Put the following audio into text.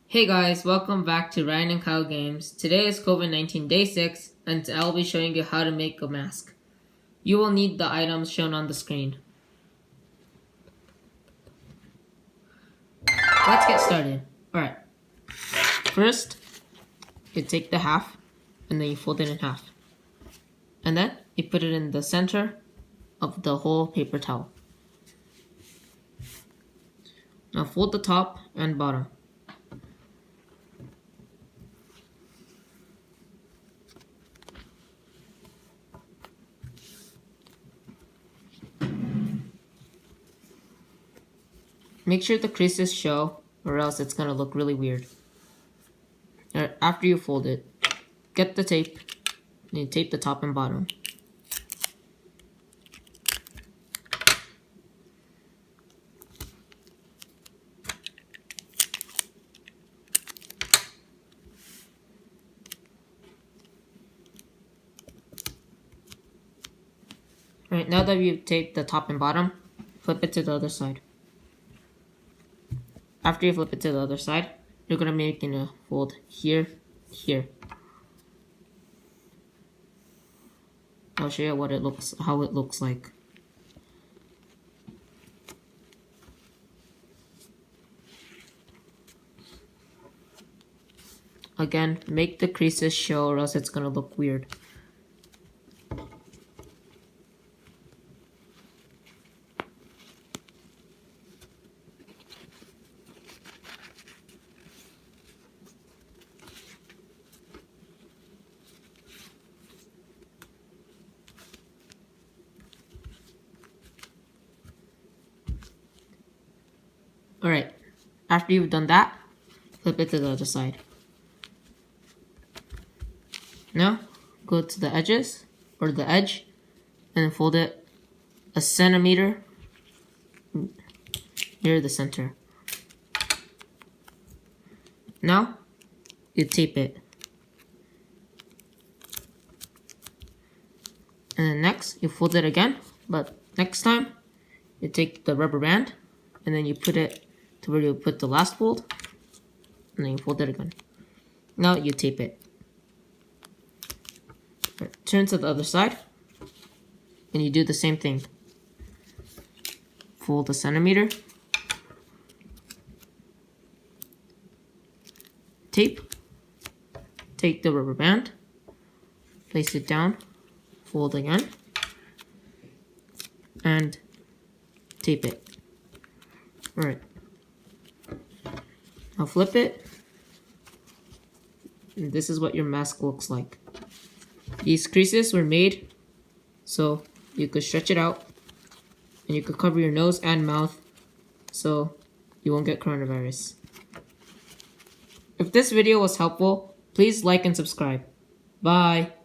Hey guys, welcome back to Ryan and Kyle Games. Today is COVID-19 Day 6 and I'll be showing you how to make a mask. You will need the items shown on the screen. Let's get started. Alright, first you take the half and then you fold it in half. And then you put it in the center of the whole paper towel. Now fold the top and bottom. Make sure the creases show or else it's going to look really weird. After you fold it, get the tape and you tape the top and bottom. Alright, now that you've taped the top and bottom, flip it to the other side. After you flip it to the other side, you're going to make a fold here, here. I'll show you how it looks like. Again, make the creases show or else it's going to look weird. Alright, after you've done that, flip it to the other side. Now, go to the edges, or the edge, and fold it a centimeter near the center. Now, you tape it. And then next, you fold it again, but next time, you take the rubber band, and then you put it to where you put the last fold, and then you fold it again. Now you tape it. Turn to the other side, and you do the same thing. Fold a centimeter, tape, take the rubber band, place it down, fold again, and tape it. Alright. Now flip it, and this is what your mask looks like. These creases were made so you could stretch it out and you could cover your nose and mouth so you won't get coronavirus. If this video was helpful, please like and subscribe. Bye!